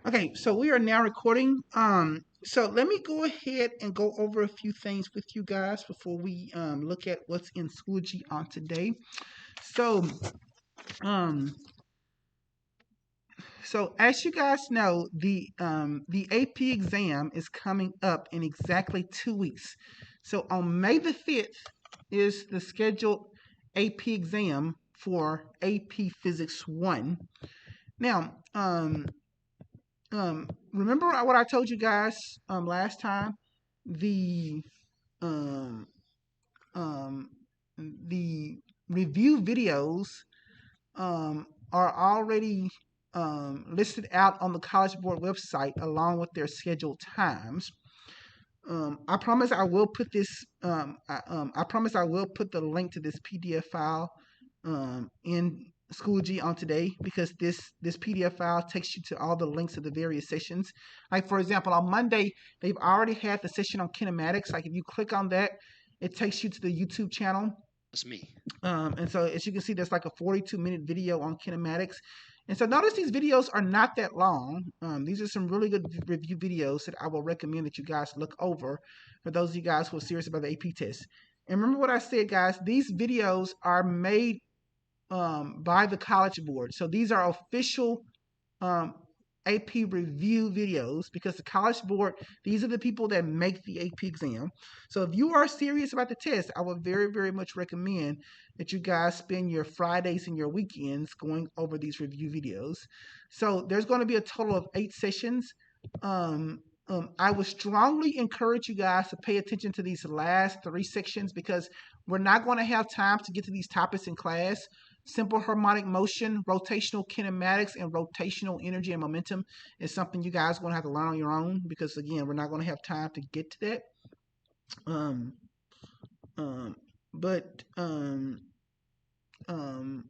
Okay, so we are now recording. So let me go ahead and go over a few things with you guys before we look at what's in Schoology on today. So um so as you guys know, the AP exam is coming up in exactly 2 weeks. So on May the 5th is the scheduled AP exam for AP Physics 1. Now, remember what I told you guys last time? The um um the review videos are already listed out on the College Board website along with their scheduled times. I promise I will put this. I promise I will put the link to this PDF file in Schoology on today, because this PDF file takes you to all the links of the various sessions. Like for example, on Monday they've already had the session on kinematics. Like if you click on that, it takes you to the YouTube channel. That's me. And so as you can see, there's like a 42-minute video on kinematics. And so notice these videos are not that long. These are some really good review videos that I will recommend that you guys look over for those of you guys who are serious about the AP test. And remember what I said, guys, these videos are made by the College Board. So these are official um, AP review videos, because the College Board, these are the people that make the AP exam. So if you are serious about the test, I would very, very much recommend that you guys spend your Fridays and your weekends going over these review videos. So there's going to be a total of 8 sessions. I would strongly encourage you guys to pay attention to these last 3 sections, because we're not going to have time to get to these topics in class. Simple harmonic motion, rotational kinematics, and rotational energy and momentum is something you guys are going to have to learn on your own, because again, we're not going to have time to get to that. Um, um, but um, um,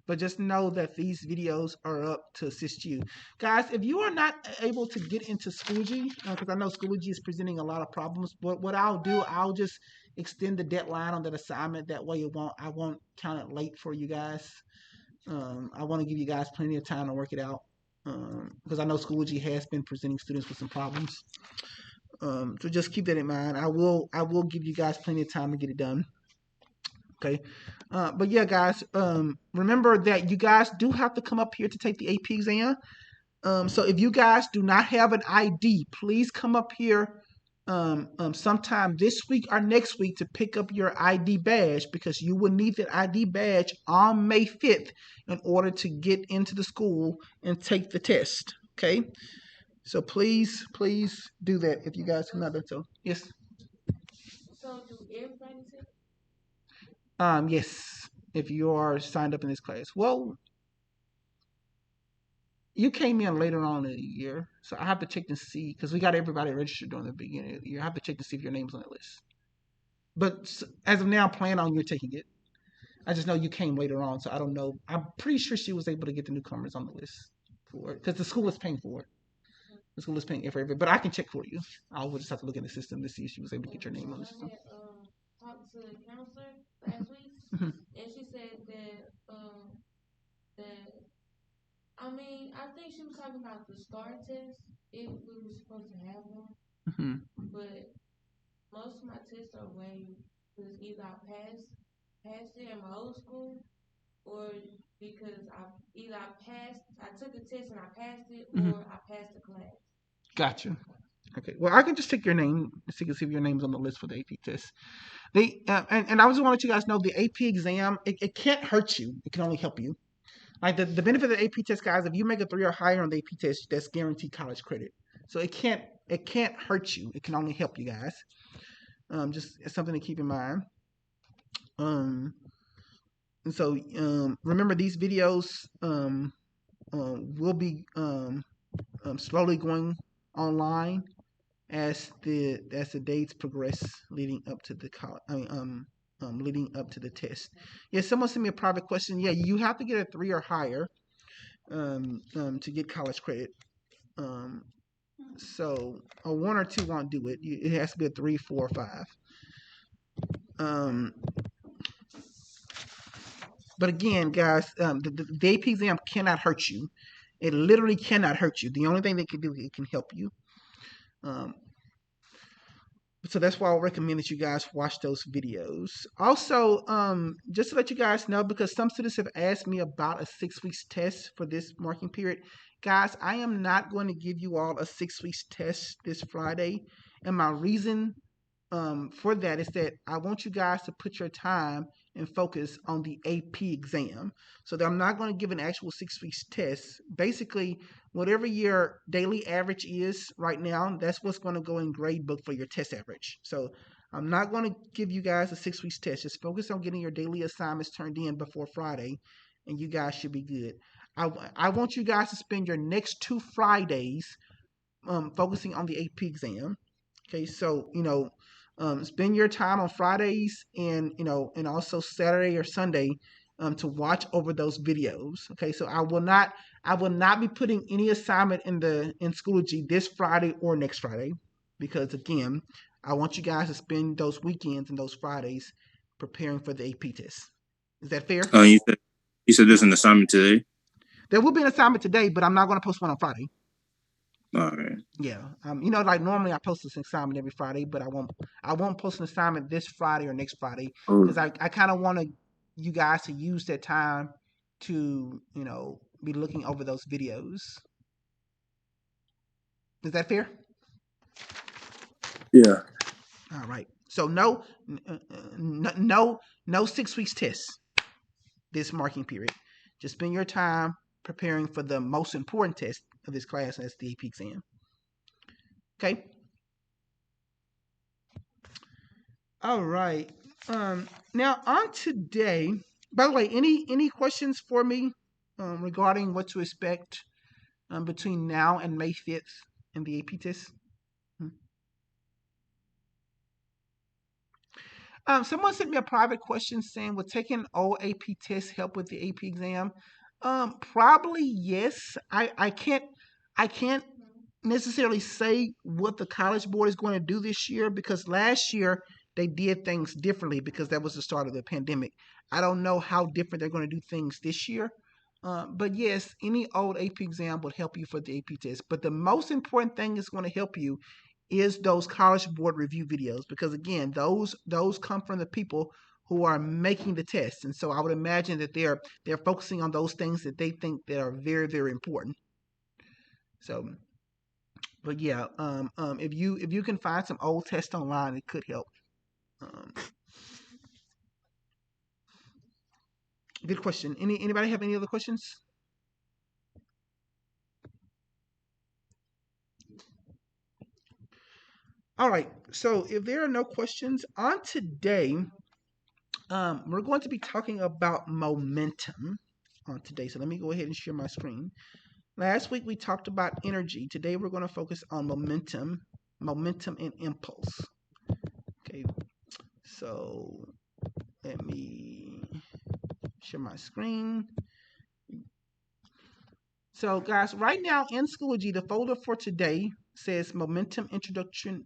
but just know that these videos are up to assist you. Guys, if you are not able to get into Schoology, because I know Schoology is presenting a lot of problems, but what I'll do, I'll just extend the deadline on that assignment. That way I won't count it late for you guys. I want to give you guys plenty of time to work it out, because I know Schoology has been presenting students with some problems. So just keep that in mind. I will give you guys plenty of time to get it done. Okay. But yeah, guys, remember that you guys do have to come up here to take the AP exam. So if you guys do not have an ID, please come up here sometime this week or next week to pick up your ID badge, because you will need that ID badge on May 5th in order to get into the school and take the test. Okay. So please do that if you guys have not done so. Yes. Yes. If you are signed up in this class. Well, you came in later on in the year, so I have to check to see, because we got everybody registered during the beginning of the year. I have to check to see if your name's on that list. But as of now, plan on you taking it. I just know you came later on, so I don't know. I'm pretty sure she was able to get the newcomers on the list for it, because the school is paying for it. The school is paying for it, but I can check for you. I will just have to look in the system to see if she was able to get your name on the system. Talked to the counselor last week, and she said that I think she was talking about the STAR test, if we were supposed to have one. But most of my tests are waived, because either passed it in my old school, or because I took the test and I passed it, or I passed the class. Gotcha. Okay. Well, I can just take your name so you can see if your name's on the list for the AP test. And I just want to let you guys know, the AP exam, it can't hurt you. It can only help you. Like the benefit of the AP test, guys, if you make a 3 or higher on the AP test, that's guaranteed college credit. So it can't hurt you. It can only help you guys. Just something to keep in mind. And so remember, these videos will be slowly going online as the dates progress leading up to the leading up to the test. Yeah, someone sent me a private question. Yeah, you have to get a 3 or higher to get college credit. So a 1 or 2 won't do it. It has to be a 3, 4, or 5. But again, guys, the AP exam cannot hurt you. It literally cannot hurt you. The only thing they can do, it can help you. So that's why I recommend that you guys watch those videos. Also, just to let you guys know, because some students have asked me about a 6 weeks test for this marking period. Guys, I am not going to give you all a 6 weeks test this Friday. And my reason for that is that I want you guys to put your time and focus on the AP exam. So that I'm not going to give an actual 6 weeks test. Basically, whatever your daily average is right now, that's what's going to go in grade book for your test average. So I'm not going to give you guys a 6 weeks test. Just focus on getting your daily assignments turned in before Friday, and you guys should be good. I want you guys to spend your next 2 Fridays focusing on the AP exam. Okay, so spend your time on Fridays and and also Saturday or Sunday to watch over those videos. Okay, so I will not be putting any assignment in Schoology this Friday or next Friday because again, I want you guys to spend those weekends and those Fridays preparing for the AP test. Is that fair? You said there's an assignment today. There will be an assignment today, but I'm not going to post one on Friday. All right. Yeah, like normally I post this assignment every Friday, but I won't post an assignment this Friday or next Friday Oh, because I kind of want you guys to use that time to be looking over those videos. Is that fair? yeah. All right. So no 6 weeks test this marking period. Just spend your time preparing for the most important test of this class, and that's the AP exam. Okay. All right. Now on today. By the way, any questions for me regarding what to expect between now and May 5th in the AP test? Hmm. Someone sent me a private question saying, "Will taking all AP tests help with the AP exam?" Probably yes. I can't necessarily say what the College Board is going to do this year because last year they did things differently because that was the start of the pandemic. I don't know how different they're going to do things this year. But yes, any old AP exam would help you for the AP test. But the most important thing is going to help you is those College Board review videos because again, those come from the people who are making the test, and so I would imagine that they're focusing on those things that they think that are very very important. So but yeah, if you can find some old tests online, it could help. Um, Good question. Anybody have any other questions? All right. So if there are no questions on today, we're going to be talking about momentum on today. So let me go ahead and share my screen. Last week we talked about energy. Today we're going to focus on momentum and impulse. Okay. So let me share my screen. So, guys, right now in Schoology, the folder for today says momentum introduction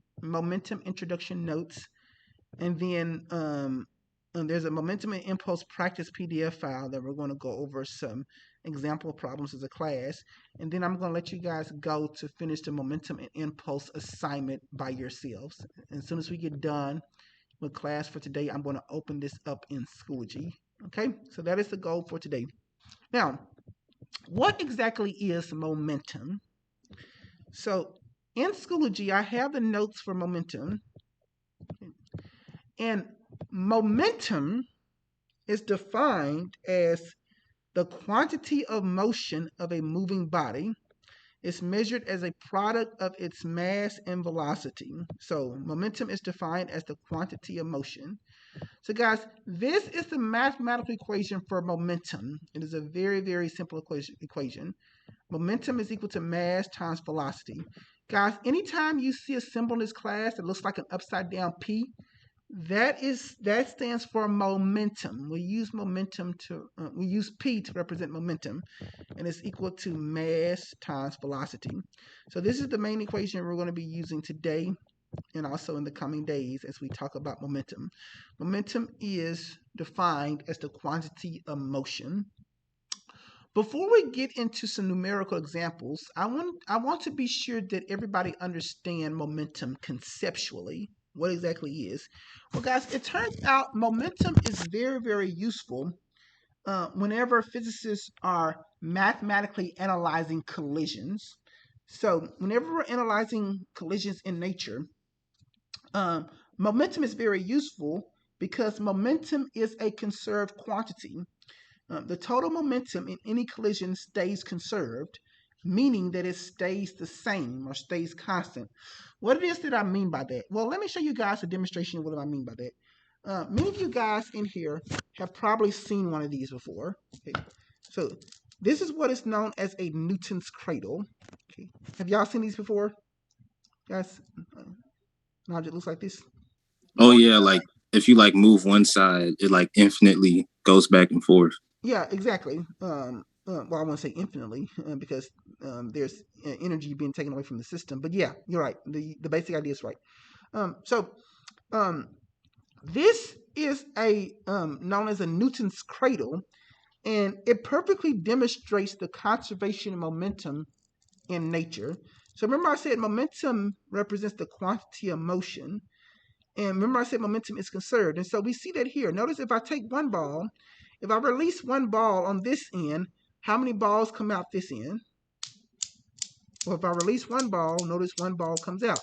notes, and then there's a momentum and impulse practice PDF file that we're going to go over some example problems as a class, and then I'm going to let you guys go to finish the momentum and impulse assignment by yourselves. As soon as we get done with class for today, I'm going to open this up in Schoology. Okay, so that is the goal for today. Now, what exactly is momentum? So in Schoology, I have the notes for momentum. And momentum is defined as the quantity of motion of a moving body. It's measured as a product of its mass and velocity. So momentum is defined as the quantity of motion. So guys, this is the mathematical equation for momentum. It is a very, very simple equation. Momentum is equal to mass times velocity. Guys, anytime you see a symbol in this class that looks like an upside down P, that stands for momentum. We use P to represent momentum, and it's equal to mass times velocity. So this is the main equation we're going to be using today and also in the coming days as we talk about momentum. Momentum is defined as the quantity of motion. Before we get into some numerical examples, I want to be sure that everybody understand momentum conceptually. What exactly is? Well, guys, it turns out momentum is very, very useful whenever physicists are mathematically analyzing collisions. So, whenever we're analyzing collisions in nature, um, momentum is very useful because momentum is a conserved quantity. The total momentum in any collision stays conserved, meaning that it stays the same or stays constant. What it is that I mean by that? Well, let me show you guys a demonstration of what I mean by that. Many of you guys in here have probably seen one of these before. Okay. So this is what is known as a Newton's cradle. Okay. Have y'all seen these before? Guys, an object looks like this. Oh yeah, like if you like move one side, it like infinitely goes back and forth. Yeah, exactly. Well, I want to say infinitely because there's energy being taken away from the system. But yeah, you're right. The basic idea is right. So um, this is a known as a Newton's cradle, and it perfectly demonstrates the conservation of momentum in nature. So remember, I said momentum represents the quantity of motion. And remember, I said momentum is conserved. And so we see that here. Notice if I take one ball, if I release one ball on this end, how many balls come out this end? Well, if I release one ball, notice one ball comes out.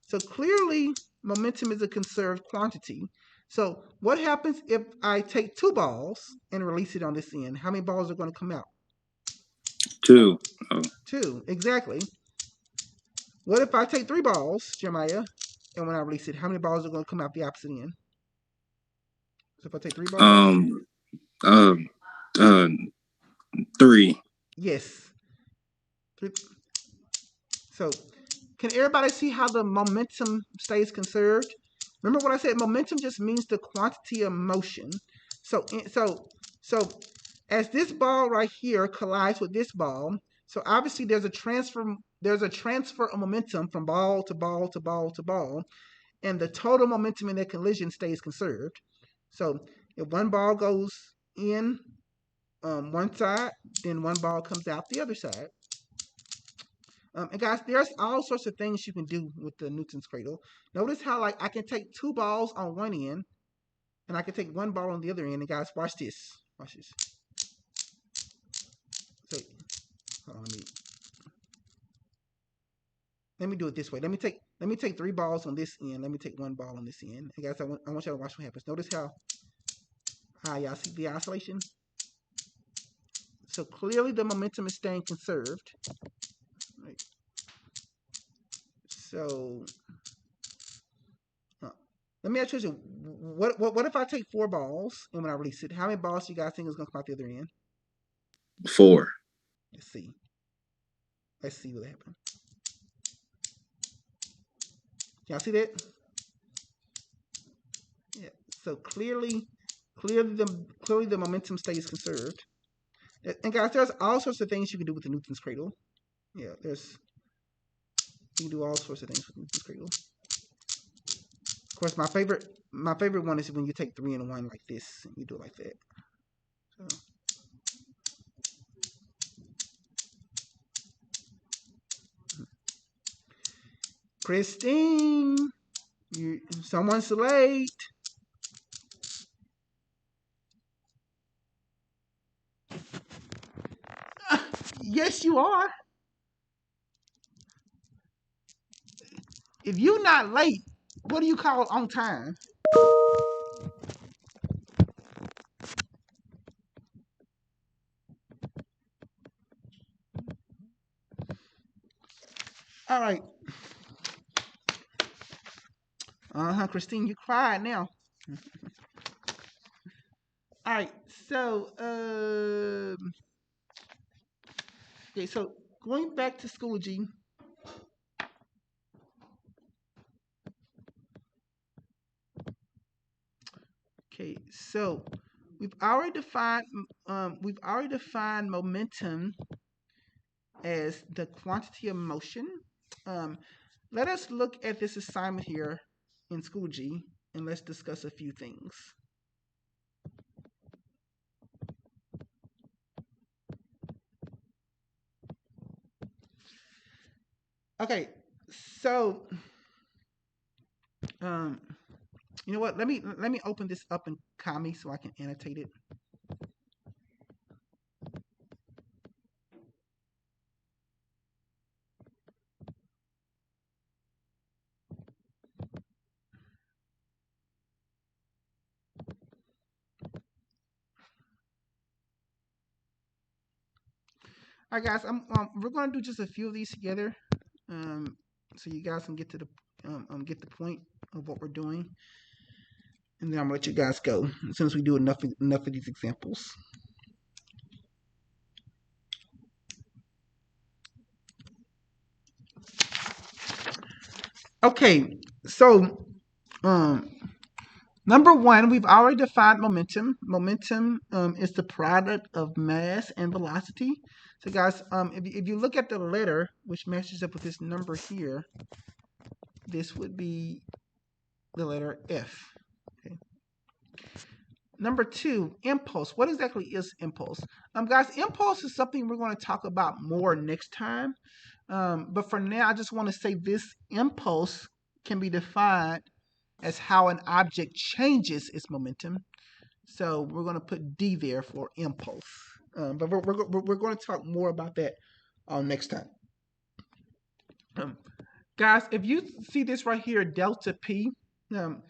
So clearly, momentum is a conserved quantity. So what happens if I take two balls and release it on this end? How many balls are going to come out? Two. Oh. Two, exactly. What if I take three balls, Jeremiah, and when I release it, how many balls are going to come out the opposite end? So if I take three balls, Um. Um. Uh. Three. yes. Three. So can everybody see how the momentum stays conserved? Remember what I said? Momentum just means the quantity of motion. So as this ball right here collides with this ball, so obviously there's a transfer. There's a transfer of momentum from ball to ball to ball to ball, and the total momentum in that collision stays conserved. So if one ball goes in one side, then one ball comes out the other side. And guys, there's all sorts of things you can do with the Newton's cradle. Notice how like I can take two balls on one end, and I can take one ball on the other end. And guys, watch this. Watch this. So, hold on, let me do it this way. Let me take three balls on this end. Let me take one ball on this end. And guys, I want y'all to watch what happens. Notice how y'all see the oscillation. So clearly the momentum is staying conserved. Right. So let me ask you a question. What if I take four balls and when I release it, how many balls do you guys think is going to come out the other end? Four. Let's see. Let's see what happened. Y'all see that? Yeah. So clearly the momentum stays conserved. And guys, there's all sorts of things you can do with the Newton's cradle. Yeah, you can do all sorts of things with Newton's cradle. Of course, my favorite one is when you take three and one like this, and you do it like that. So. Christine, someone's late. Yes, you are. If you're not late, what do you call on time? All right. Christine, you cried now. All right. So, okay. So going back to Schoology. Okay. So we've already defined momentum as the quantity of motion. Um, let us look at this assignment here in Schoology and let's discuss a few things. Okay, so um, you know what? Let me open this up in Kami so I can annotate it. All right, guys. We're gonna do just a few of these together, um, so you guys can get to the get the point of what we're doing, and then I'm gonna let you guys go since we do enough of these examples. Okay, so um, number one, we've already defined momentum. Momentum is the product of mass and velocity. So, guys, if you look at the letter, which matches up with this number here, this would be the letter F. Okay. Number two, impulse. What exactly is impulse? Guys, impulse is something we're going to talk about more next time. But for now, I just want to say this impulse can be defined as how an object changes its momentum. So we're going to put D there for impulse. But we're going to talk more about that next time. Um, Guys, if you see this right here, delta P, um,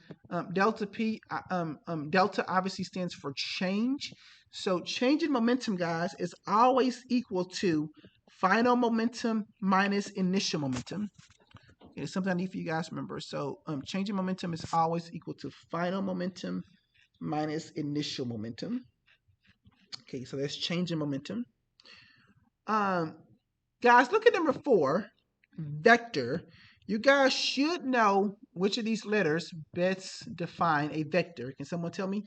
delta obviously stands for change. So change in momentum, guys, is always equal to final momentum minus initial momentum. It's something I need for you guys to remember. So change in momentum is always equal to final momentum minus initial momentum. Okay, so that's change in momentum. Um, Guys, look at number 4, vector. You guys should know which of these letters best define a vector. Can someone tell me?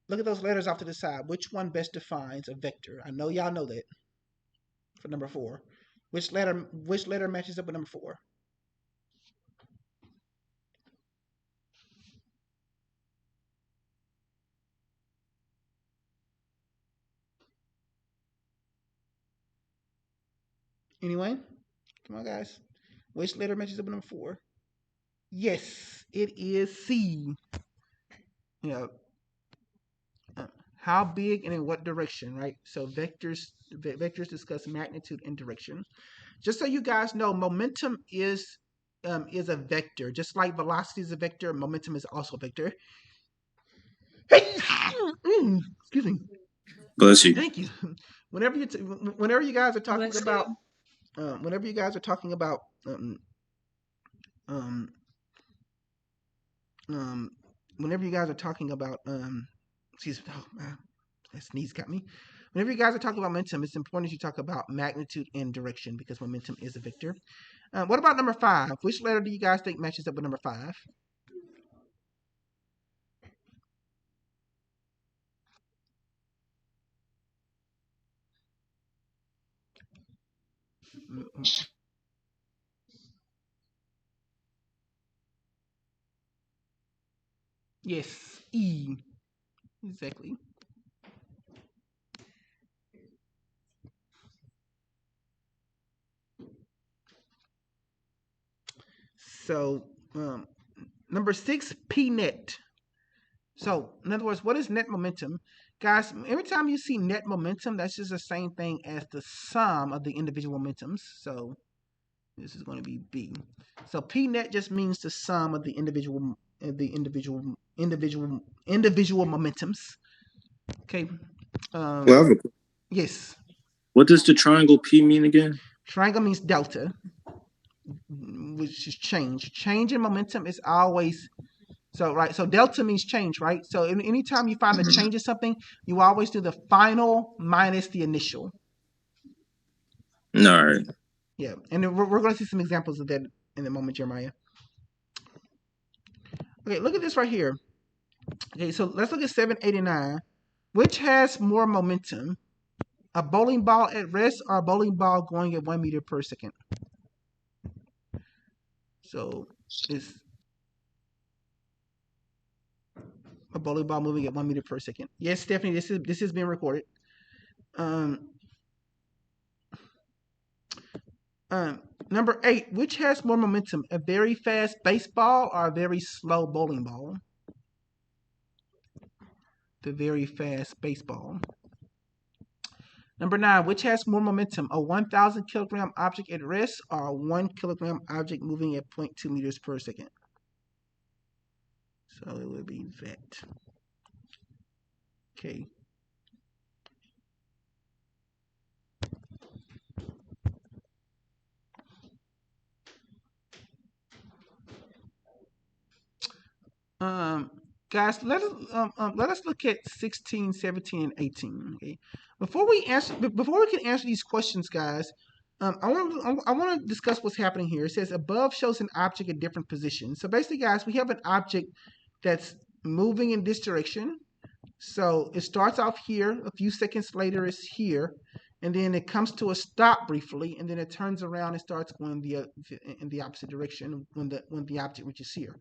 Look at those letters off to the side. Which one best defines a vector? I know y'all know that for number 4. Which letter matches up with number 4? Anyone? Come on, guys. Which letter matches up with number 4? Yes, it is C. You know, how big and in what direction, right? So vectors discuss magnitude and direction. Just so you guys know, momentum is a vector. Just like velocity is a vector, momentum is also a vector. Excuse me. Bless you. Thank you. Whenever you guys are talking about, whenever you guys are talking about, um, um, whenever you guys are talking about, excuse me, that sneeze got me. Whenever you guys are talking about momentum, it's important that you talk about magnitude and direction because momentum is a vector. What about number 5? Which letter do you guys think matches up with number 5? Yes, E. Exactly. So, number 6, P net. So, in other words, what is net momentum? Guys, every time you see net momentum, that's just the same thing as the sum of the individual momentums. So, this is going to be B. So, P net just means the sum of the individual momentums. Okay. Well, Yes. what does the triangle P mean again? Triangle means delta, which is change. Change in momentum is always so right. So delta means change, right? So anytime you find a change in something, you always do the final minus the initial. All right. Yeah, and we're going to see some examples of that in a moment, Jeremiah. Okay, look at this right here. Okay, so let's look at 789. Which has more momentum, a bowling ball at rest or a bowling ball going at 1 meter per second? So it's a bowling ball moving at 1 meter per second. Yes, Stephanie, this is being recorded. Um, Um, Number 8, which has more momentum, a very fast baseball or a very slow bowling ball? The very fast baseball. Number 9, which has more momentum, a 1,000 kilogram object at rest or a 1 kilogram object moving at 0.2 meters per second? So it would be that. Okay. Um, Guys, let us look at 16, 17, and 18. Okay. Before we can answer these questions, guys, I want to discuss what's happening here. It says above shows an object in different positions. So basically, guys, we have an object that's moving in this direction. So it starts off here. A few seconds later, it's here, and then it comes to a stop briefly, and then it turns around and starts going in the opposite direction when the object reaches here.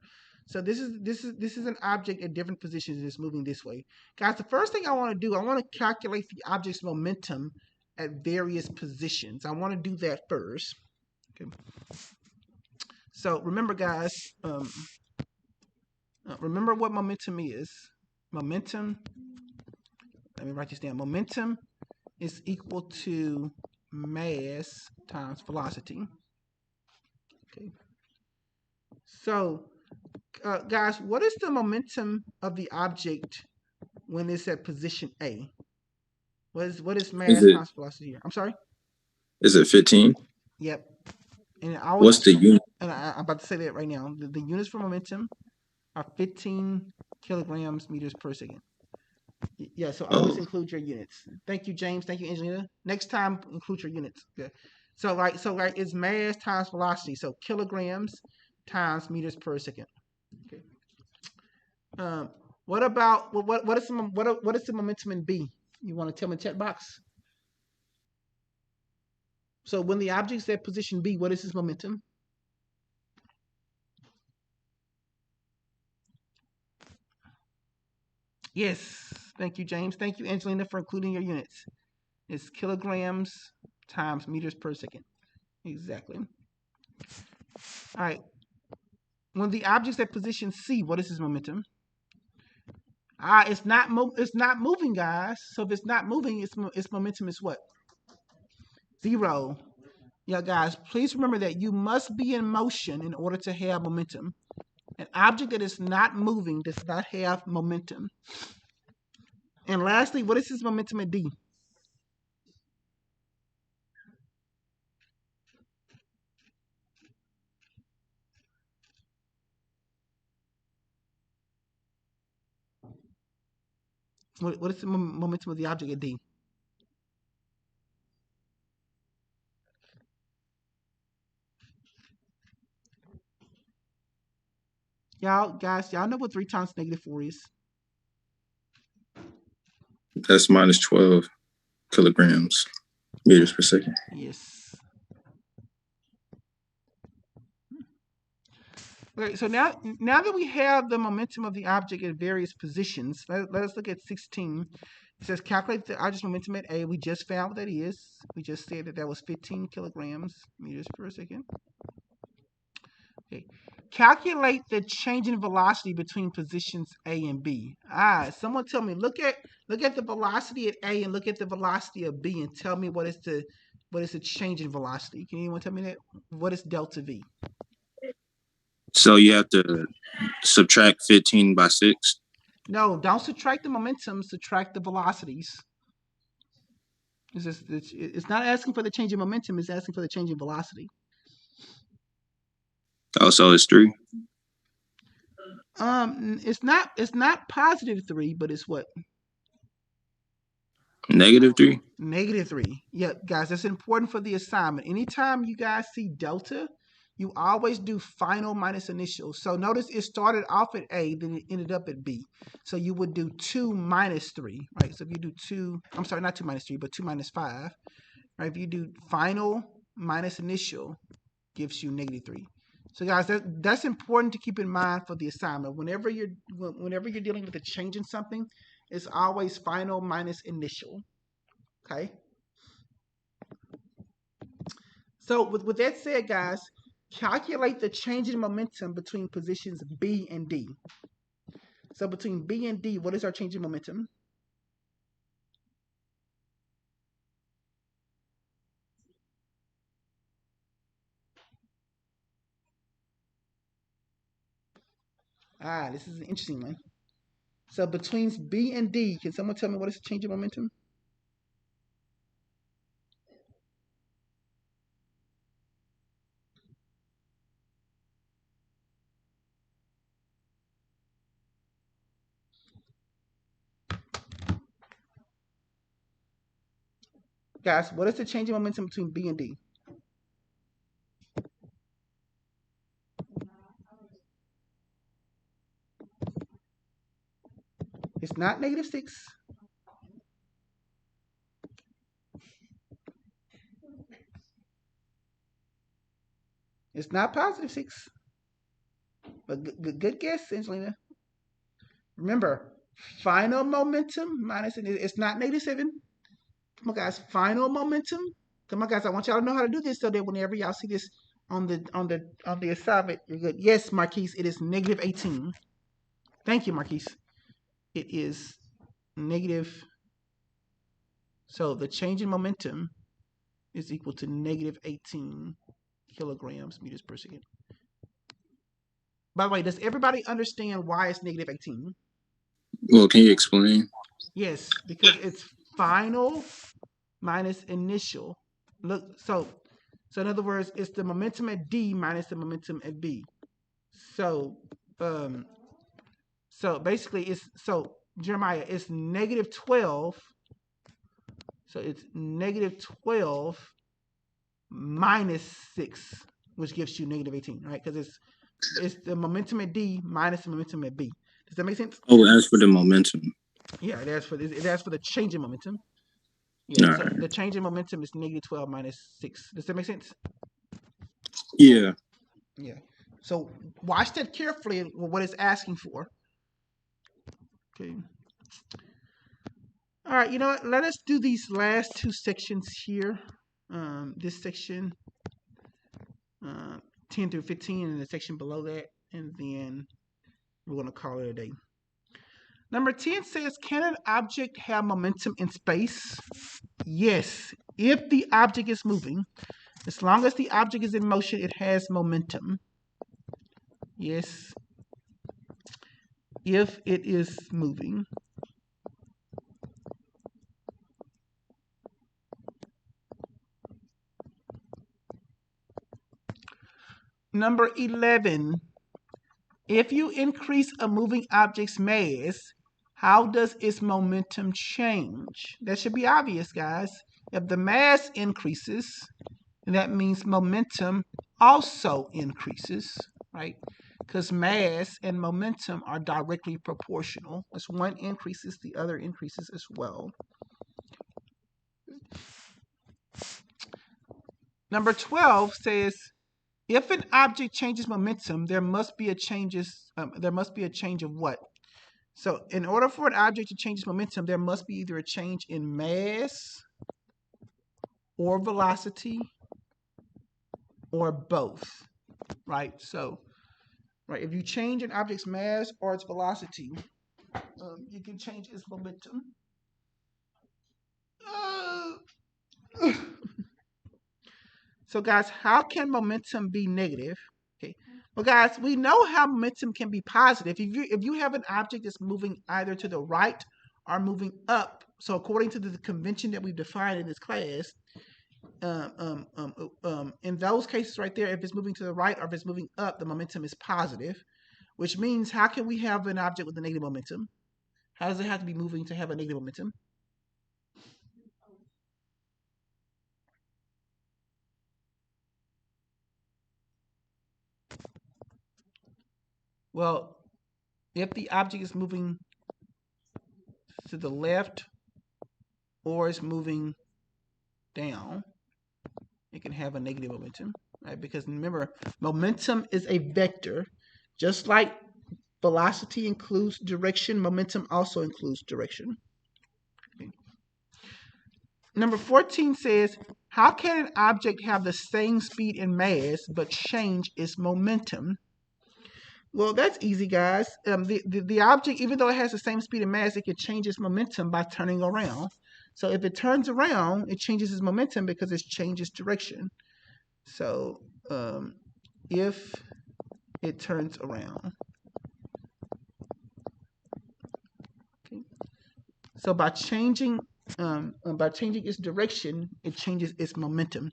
So this is an object at different positions that's moving this way, guys. The first thing I want to do, I want to calculate the object's momentum at various positions. I want to do that first. Okay. So remember, guys, remember what momentum is. Momentum. Let me write this down. Momentum is equal to mass times velocity. Okay. So, guys, what is the momentum of the object when it's at position A? What is Is mass it times velocity here? I'm sorry. is it 15? Yep. And I always What's the unit? and I'm about to say that right now. The units for momentum are 15 kilograms meters per second. Yeah, so always Oh, include your units. Thank you, James. Thank you, Angelina. Next time, include your units. Yeah. So it's mass times velocity. So kilograms times meters per second. Okay. Um, what about what is the momentum in B? You want to tell me in the chat box? So when the object's at position B, what is its momentum? Yes. Thank you, James. Thank you, Angelina, for including your units. It's kilograms times meters per second. Exactly. All right. When the object's at position C, what is its momentum? It's not moving, guys. So if it's not moving, its momentum is what? 0. Yeah, guys, please remember that you must be in motion in order to have momentum. An object that is not moving does not have momentum. And lastly, what is its momentum at D? What is the momentum of the object at D? Y'all know what 3 times negative 4 is? that's minus 12 kilograms meters per second. Yes. Okay, so now that we have the momentum of the object at various positions, let us look at 16. It says calculate the object's momentum at A. We just found what that is. We just said that was 15 kilograms meters per second. Okay. Calculate the change in velocity between positions A and B. Someone tell me. Look at the velocity at A and look at the velocity of B and tell me what is the change in velocity. Can anyone tell me that? What is delta V? So you have to subtract 15 by 6. No, don't subtract the momentum. Subtract the velocities. It's not asking for the change in momentum. It's asking for the change in velocity. Oh, so it's 3. It's not positive 3, but it's what? Negative 3. Negative 3. Yeah, guys, that's important for the assignment. Anytime you guys see delta, you always do final minus initial. So notice it started off at A, then it ended up at B. So you would do 2 minus 3, right? So if you do 2, I'm sorry, not 2 minus 3, but 2 minus 5, right? If you do final minus initial, gives you negative 3. So guys, that's important to keep in mind for the assignment. Whenever you're dealing with a change in something, it's always final minus initial. Okay. So with that said, guys, calculate the change in momentum between positions B and D. So between B and D, what is our change in momentum? This is an interesting one. So between B and D, can someone tell me what is the change in momentum? Guys, what is the change in momentum between B and D? It's not -6. It's not +6. But good guess, Angelina. Remember, final momentum minus it's not -7. Come on, guys. Final momentum. Come on, guys. I want y'all to know how to do this so that whenever y'all see this on the assignment, you're good. Yes, Marquise, it is -18. Thank you, Marquise. It is negative. So the change in momentum is equal to -18 kilograms meters per second. By the way, does everybody understand why it's -18? Well, can you explain? Yes, because it's final minus initial. Look, so in other words, it's the momentum at D minus the momentum at B. So um so basically Jeremiah, it's -12. So it's -12 minus 6, which gives you -18, right? Because it's the momentum at D minus the momentum at B. Does that make sense? Oh, as for the momentum. Yeah, it asks for the change in momentum. All Yeah, so right. the change in momentum is -12 minus 6. Does that make sense? Yeah. Yeah. So watch that carefully, what it's asking for. Okay. All right, you know what? Let us do these last two sections here. This section, uh, 10 through 15, and the section below that, and then we're going to call it a day. Number 10 says, can an object have momentum in space? Yes. If the object is moving, as long as the object is in motion, it has momentum. Yes. If it is moving. Number 11, if you increase a moving object's mass, how does its momentum change? That should be obvious, guys. If the mass increases, that means momentum also increases, right? Because mass and momentum are directly proportional. As one increases, the other increases as well. Number 12 says, if an object changes momentum, there must be a change of what? So in order for an object to change its momentum, there must be either a change in mass or velocity or both, right? So, right, if you change an object's mass or its velocity, you can change its momentum. Uh, so, guys, how can momentum be negative? Okay. Well, guys, we know how momentum can be positive. If you have an object that's moving either to the right or moving up, so according to the convention that we've defined in this class, in those cases right there, if it's moving to the right or if it's moving up, the momentum is positive, which means how can we have an object with a negative momentum? How does it have to be moving to have a negative momentum? Well, if the object is moving to the left or is moving down, it can have a negative momentum, right? Because remember, momentum is a vector. Just like velocity includes direction, momentum also includes direction. Okay. Number 14 says, How can an object have the same speed and mass but change its momentum? Well, that's easy, guys. The object, even though it has the same speed and mass, it can change its momentum by turning around. So if it turns around, it changes its momentum because it changes direction. So if it turns around. Okay. So by changing its direction, it changes its momentum,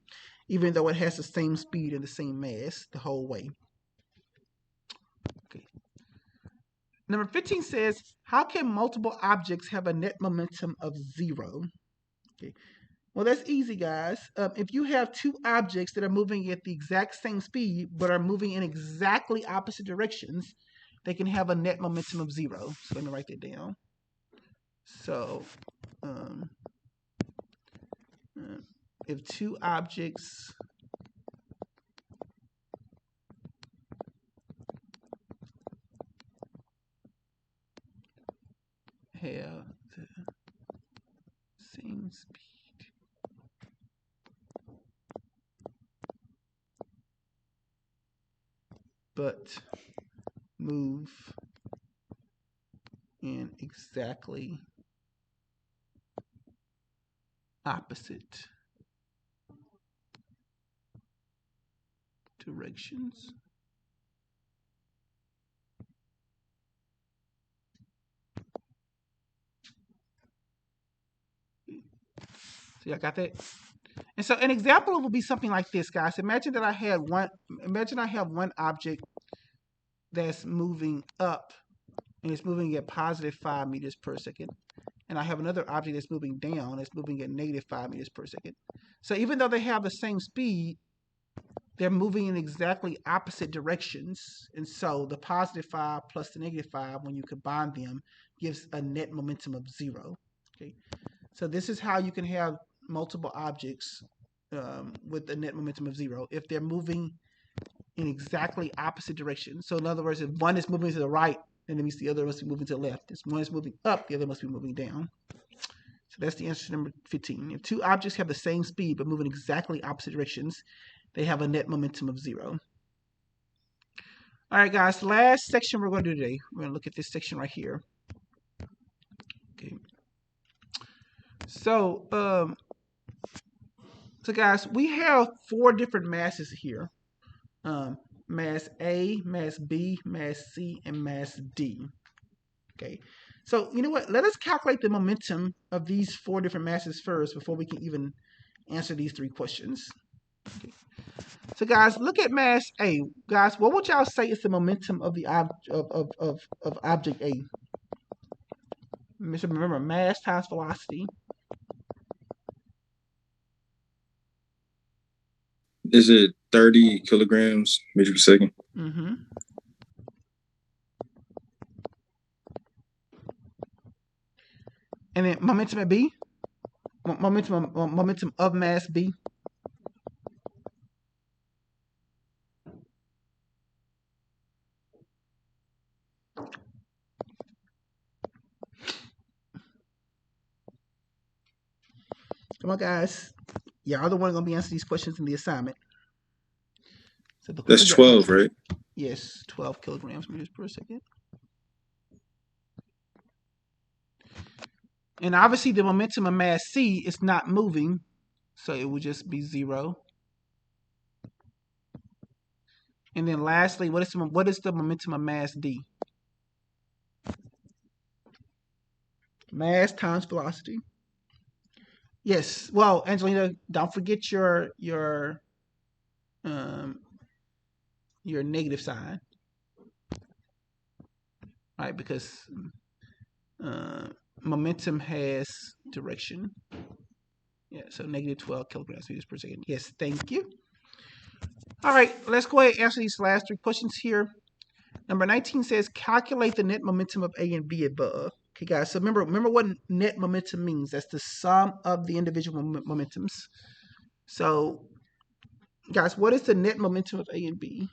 even though it has the same speed and the same mass the whole way. Okay. Number 15 says, how can multiple objects have a net momentum of 0? Okay. Well, that's easy, guys. If you have two objects that are moving at the exact same speed but are moving in exactly opposite directions, they can have a net momentum of 0. So let me write that down. So if two objects have the same speed but move in exactly opposite directions, so y'all got that? And so an example would be something like this, guys. Imagine I have one object that's moving up and it's moving at positive 5 meters per second. And I have another object that's moving down, that's moving at negative 5 meters per second. So even though they have the same speed, they're moving in exactly opposite directions. And so the positive 5 plus the negative 5, when you combine them, gives a net momentum of 0. Okay. So this is how you can have multiple objects with a net momentum of 0 if they're moving in exactly opposite directions. So in other words, if one is moving to the right, then it means the other must be moving to the left. If one is moving up, the other must be moving down. So that's the answer to number 15. If two objects have the same speed but move in exactly opposite directions, they have a net momentum of 0. All right, guys, last section we're going to do today. We're going to look at this section right here. Okay. So guys, we have 4 different masses here. Mass A, mass B, mass C, and mass D. Okay. So you know what? Let us calculate the momentum of these 4 different masses first before we can even answer these 3 questions. Okay. So guys, look at mass A. Guys, what would y'all say is the momentum of the of object A? Remember, mass times velocity. Is it 30 kilograms meter per second? Mm-hmm. And then momentum at B? Momentum of mass B? Come on, guys. Y'all the one going to be answering these questions in the assignment. So That's 12, right? Yes, 12 kilograms meters per second. And obviously the momentum of mass C is not moving, so it would just be 0. And then lastly, what is the momentum of mass D? Mass times velocity. Yes. Well, Angelina, don't forget your negative sign, right? Because momentum has direction. Yeah, so negative 12 kilograms meters per second. Yes, thank you. All right, let's go ahead and answer these last 3 questions here. Number 19 says, calculate the net momentum of A and B above. Okay, guys, so remember what net momentum means. That's the sum of the individual momentums. So, guys, what is the net momentum of A and B?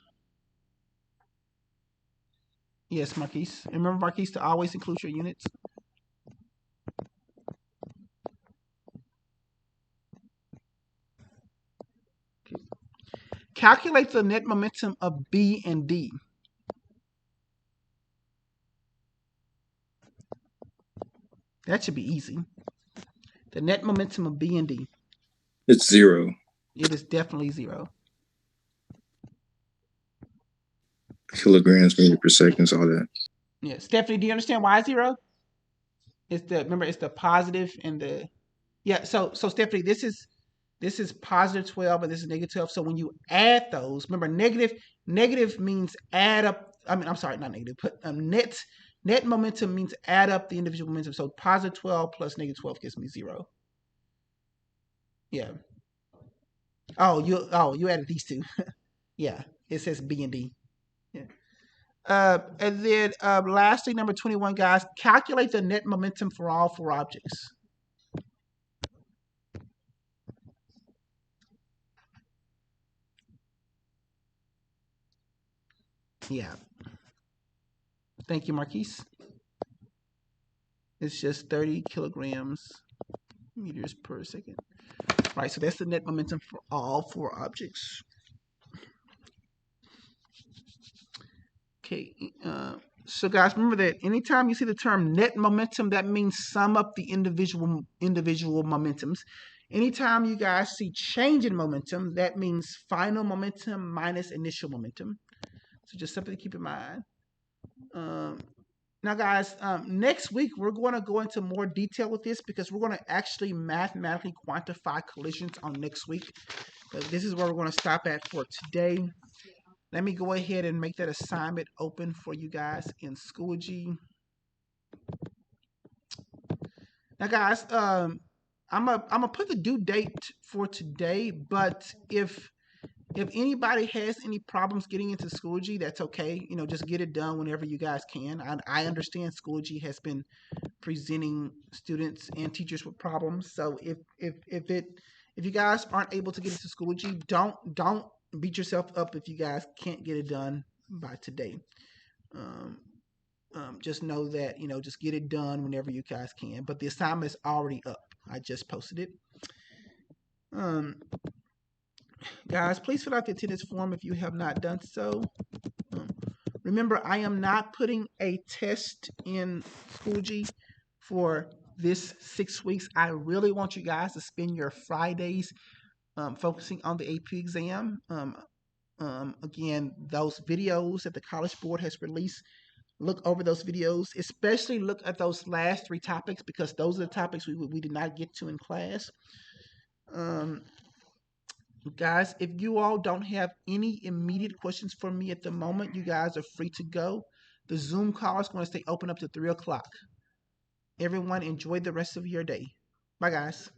Yes, Marquise. And remember, Marquise, to always include your units. Calculate the net momentum of B and D. That should be easy. The net momentum of B and D. It's 0 It is definitely 0. kilograms per seconds, all that. Yeah, Stephanie, do you understand why 0? Remember it's the positive and the yeah. So Stephanie, this is positive 12 and this is negative 12. So when you add those, remember negative means add up. I mean, I'm sorry, not negative, but net momentum means add up the individual momentum. So positive 12 plus negative 12 gives me 0. Yeah. You added these two. Yeah. It says B and D. Yeah. And then lastly, number 21, guys, calculate the net momentum for all 4 objects. Yeah. Thank you, Marquise. It's just 30 kilograms meters per second. Right, so that's the net momentum for all 4 objects. Okay, so guys, remember that anytime you see the term net momentum, that means sum up the individual momentums. Anytime you guys see change in momentum, that means final momentum minus initial momentum. So just something to keep in mind. Now, guys, next week we're going to go into more detail with this because we're going to actually mathematically quantify collisions on next week. But this is where we're going to stop at for today. Let me go ahead and make that assignment open for you guys in Schoology. Now, guys, I'm gonna put the due date for today, but if anybody has any problems getting into Schoology, that's okay. Just get it done whenever you guys can. I understand Schoology has been presenting students and teachers with problems. So if you guys aren't able to get into Schoology, don't beat yourself up if you guys can't get it done by today. Just know that just get it done whenever you guys can. But the assignment is already up. I just posted it. Guys, please fill out the attendance form if you have not done so. Remember, I am not putting a test in Schoology for this 6 weeks. I really want you guys to spend your Fridays focusing on the AP exam. Again, those videos that the College Board has released, look over those videos, especially look at those last 3 topics because those are the topics we did not get to in class. Guys, if you all don't have any immediate questions for me at the moment, you guys are free to go. The Zoom call is going to stay open up to 3 o'clock. Everyone, enjoy the rest of your day. Bye, guys.